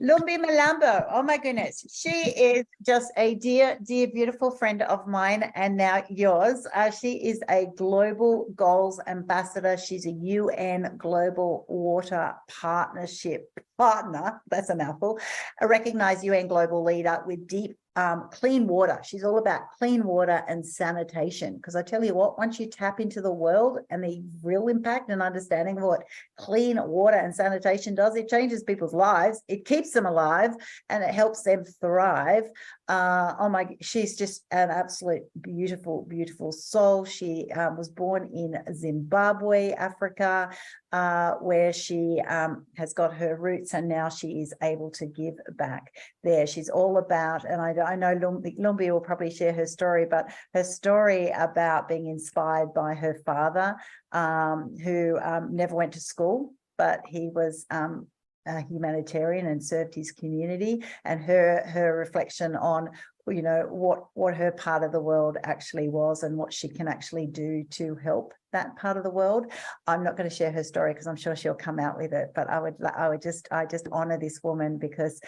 Lumbie Mlambo, oh my goodness. She is just a dear, dear, beautiful friend of mine and now yours. She is a global goals ambassador. She's a UN Global Water Partnership partner, that's a mouthful, a recognized UN global leader with deep clean water. She's all about clean water and sanitation, because I tell you what, once you tap into the world and the real impact and understanding of what clean water and sanitation does, it changes people's lives, it keeps them alive, and it helps them thrive. Oh my, she's just an absolute beautiful, beautiful soul. She was born in Zimbabwe, Africa, where she has got her roots, and now she is able to give back there. She's all about, and I know Lumbie will probably share her story, but her story about being inspired by her father, who never went to school, but he was a humanitarian and served his community, and her reflection on, you know, what her part of the world actually was and what she can actually do to help that part of the world. I'm not going to share her story because I'm sure she'll come out with it, but I just honor this woman because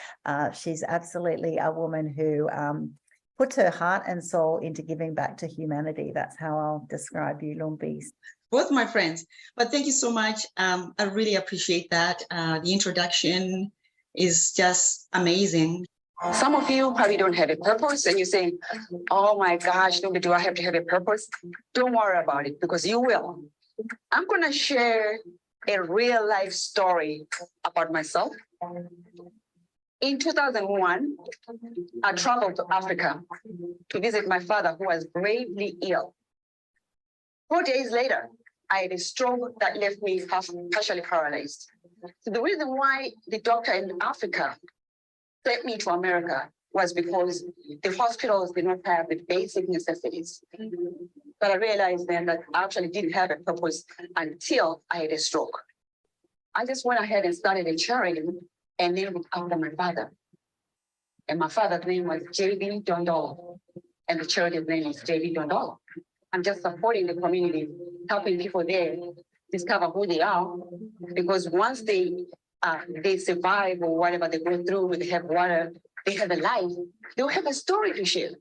she's absolutely a woman who puts her heart and soul into giving back to humanity. That's how I'll describe you, Lumbie. Both my friends, but thank you so much. I really appreciate that. The introduction is just amazing. Some of you probably don't have a purpose and you say, oh my gosh, Lumbie, do I have to have a purpose? Don't worry about it, because you will. I'm going to share a real life story about myself. In 2001, I traveled to Africa to visit my father, who was gravely ill. 4 days later, I had a stroke that left me partially paralyzed. So the reason why the doctor in Africa sent me to America was because the hospitals did not have the basic necessities. But I realized then that I actually didn't have a purpose until I had a stroke. I just went ahead and started a charity and named it after my father. And my father's name was JB Dondolo, and the charity's name is JB Dondolo. I'm just supporting the community, helping people there discover who they are, because once they survive or whatever they go through, they have water, they have a life, they'll have a story to share.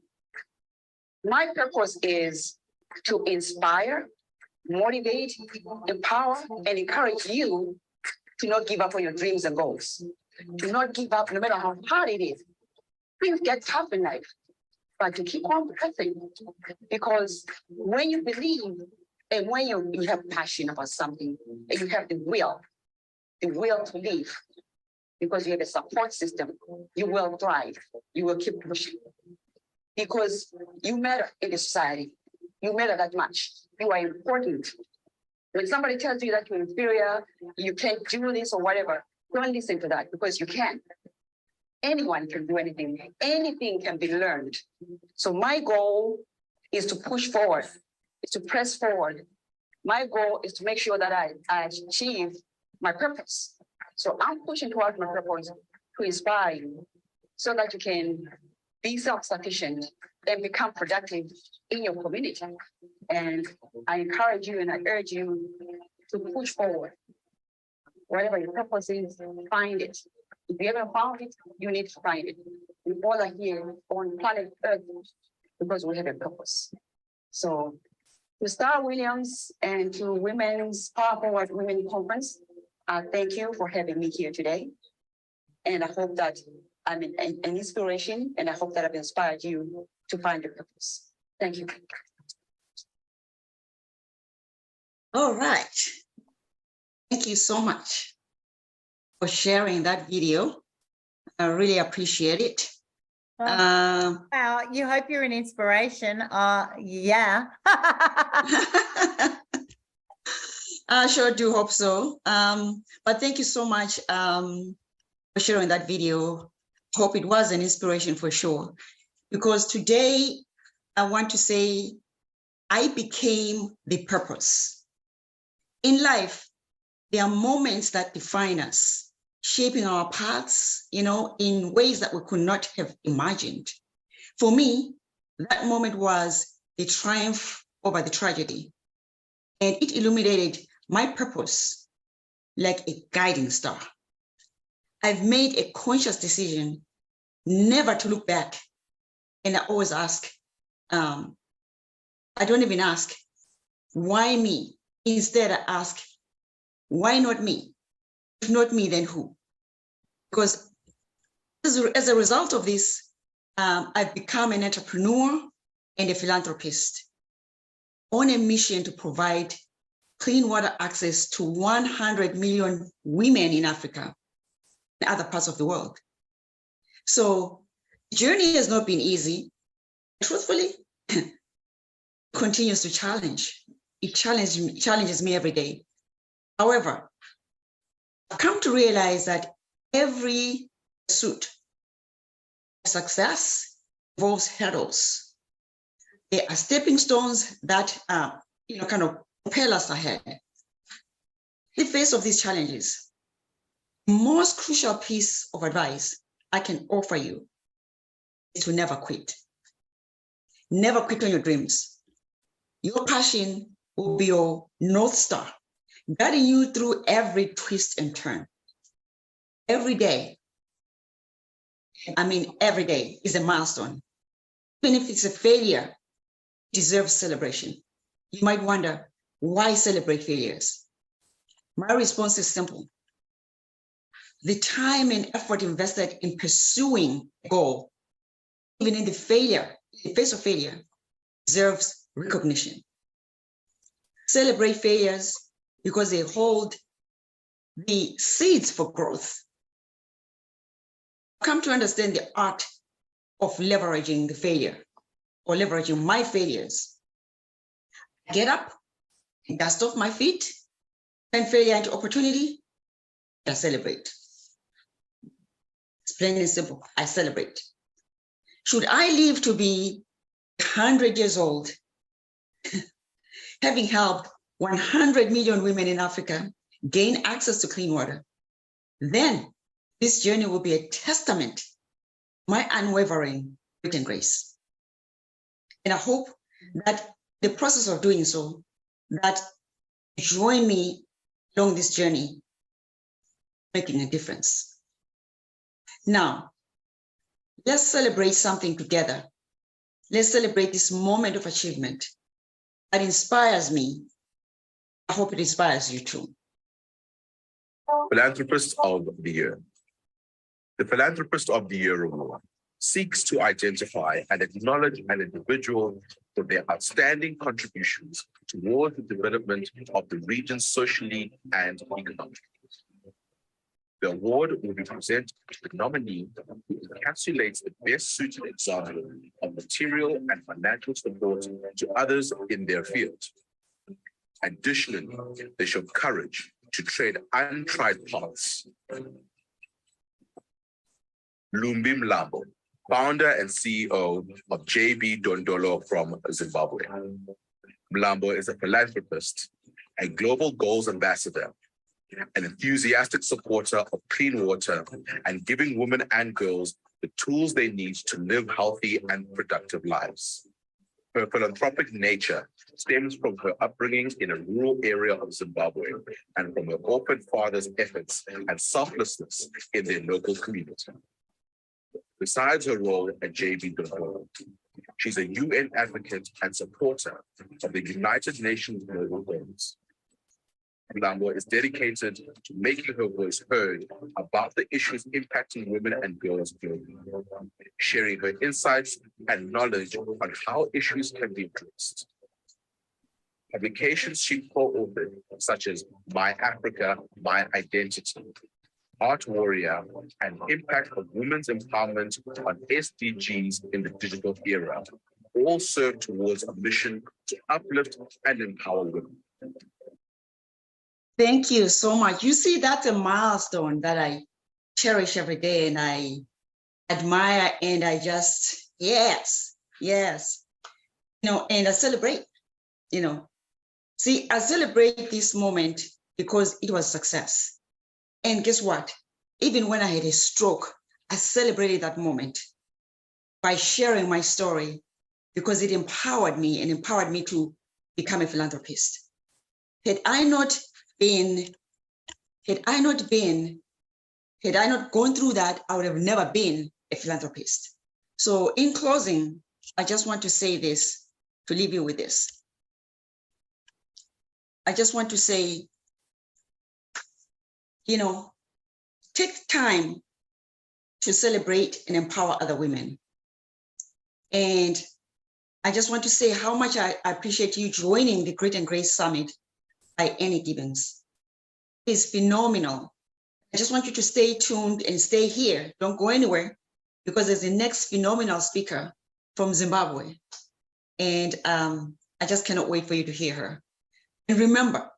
My purpose is to inspire, motivate, empower, and encourage you to not give up on your dreams and goals, to not give up no matter how hard it is. Things get tough in life, but to keep on pressing, because when you believe and when you have passion about something and you have the will to live, because you have a support system, you will thrive, you will keep pushing, because you matter in the society, you matter that much, you are important. When somebody tells you that you're inferior, you can't do this or whatever, don't listen to that, because you can. Anyone can do anything. Anything can be learned. So my goal is to push forward, is to press forward. My goal is to make sure that I achieve my purpose. So I'm pushing towards my purpose to inspire you so that you can be self-sufficient and become productive in your community. And I encourage you and I urge you to push forward. Whatever your purpose is, find it. If you haven't found it, you need to find it. We all are here on planet Earth because we have a purpose. So to Star Williams and to Women's Power Forward Women Conference, thank you for having me here today. And I hope that I'm an inspiration, and I hope that I've inspired you to find your purpose. Thank you. All right. Thank you so much for sharing that video. I really appreciate it. Wow, you hope you're an inspiration. Yeah. I sure do hope so. But thank you so much for sharing that video. Hope it was an inspiration for sure. Because today I want to say I became the purpose. In life, there are moments that define us, shaping our paths, you know, in ways that we could not have imagined. For me, that moment was the triumph over the tragedy, and it illuminated my purpose like a guiding star. I've made a conscious decision never to look back. And I always ask, I don't even ask, why me? Instead, I ask, why not me? If not me, then who? Because as a result of this, I've become an entrepreneur and a philanthropist on a mission to provide clean water access to 100 million women in Africa and other parts of the world. So the journey has not been easy. Truthfully, it continues to challenge. It challenges me every day. However, I've come to realize that every pursuit of success involves hurdles. There are stepping stones that kind of propel us ahead. In the face of these challenges, the most crucial piece of advice I can offer you is to never quit. Never quit on your dreams. Your passion will be your North Star, guiding you through every twist and turn. Every day is a milestone. Even if it's a failure, it deserves celebration. You might wonder, why celebrate failures? My response is simple. The time and effort invested in pursuing a goal, even in the face of failure, deserves recognition. Celebrate failures because they hold the seeds for growth. I've come to understand the art of leveraging the failure or leveraging my failures. Get up, dust off my feet, turn failure into opportunity, I celebrate. It's plain and simple, I celebrate. Should I live to be 100 years old, having helped 100 million women in Africa gain access to clean water, then this journey will be a testament to my unwavering grit and grace. And I hope that the process of doing so, that join me along this journey, making a difference. Now, let's celebrate something together. Let's celebrate this moment of achievement that inspires me. I hope it inspires you too. Philanthropist of the Year. The Philanthropist of the Year award seeks to identify and acknowledge an individual for their outstanding contributions towards the development of the region socially and economically. The award will be presented to the nominee who encapsulates the best suited example of material and financial support to others in their field. Additionally, they show courage to tread untried paths. Lumbie Mlambo, founder and CEO of JB Dondolo from Zimbabwe. Mlambo is a philanthropist, a global goals ambassador, an enthusiastic supporter of clean water and giving women and girls the tools they need to live healthy and productive lives. Her philanthropic nature stems from her upbringing in a rural area of Zimbabwe and from her orphan father's efforts and selflessness in their local community. Besides her role at JB Dondolo, she's a UN advocate and supporter of the United Nations Global Goals. Mlambo is dedicated to making her voice heard about the issues impacting women and girls globally, sharing her insights and knowledge on how issues can be addressed. Publications she co-authored, such as My Africa, My Identity, Art Warrior, and Impact of Women's Empowerment on SDGs in the Digital Era, all serve towards a mission to uplift and empower women. Thank you so much. You see, that's a milestone that I cherish every day and I admire and I just, yes. And I celebrate, See, I celebrate this moment because it was success. And guess what? Even when I had a stroke, I celebrated that moment by sharing my story because it empowered me and empowered me to become a philanthropist. Had I not been Had I not gone through that, I would have never been a philanthropist. So in closing, I just want to say this, to leave you with this. I just want to say, you know, take time to celebrate and empower other women. And I just want to say how much I appreciate you joining the Great and Grace Summit by anniegibbins. It's phenomenal. I just want you to stay tuned and stay here. Don't go anywhere, because there's the next phenomenal speaker from Zimbabwe. And I just cannot wait for you to hear her. And remember,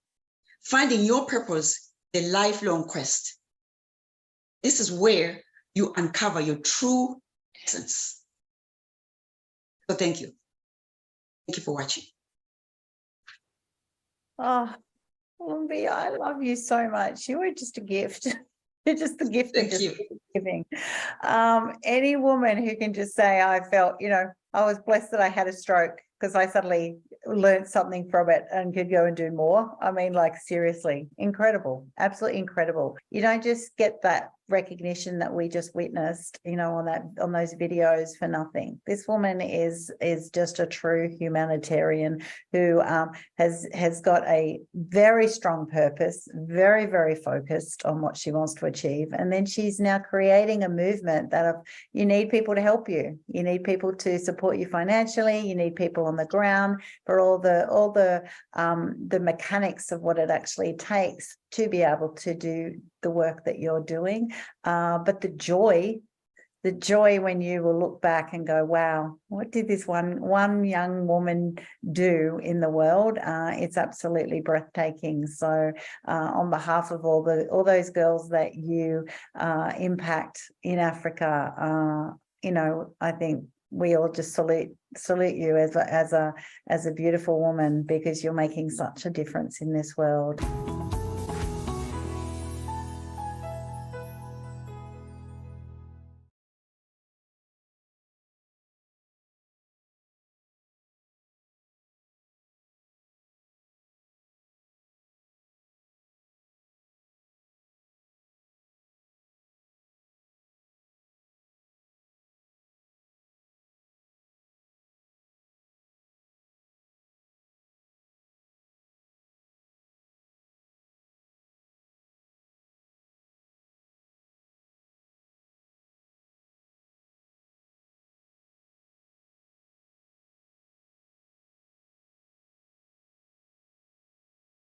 finding your purpose, the lifelong quest. This is where you uncover your true essence. So thank you. Thank you for watching. Oh, Lumbie, I love you so much. You are just a gift. You're just the gift of just giving. Any woman who can just say, I felt, you know, I was blessed that I had a stroke because I suddenly learned something from it and could go and do more. I mean, like, seriously, incredible, absolutely incredible. You don't just get that recognition that we just witnessed, you know, on those videos for nothing. This woman is just a true humanitarian who has got a very strong purpose, very, very focused on what she wants to achieve. And then she's now creating a movement that you need people to help you. You need people to support you financially. You need people on the ground for all the mechanics of what it actually takes to be able to do the work that you're doing. But the joy when you will look back and go, wow, what did this one young woman do in the world? It's absolutely breathtaking. So on behalf of all those girls that you impact in Africa, you know, I think we all just salute you as a beautiful woman, because you're making such a difference in this world.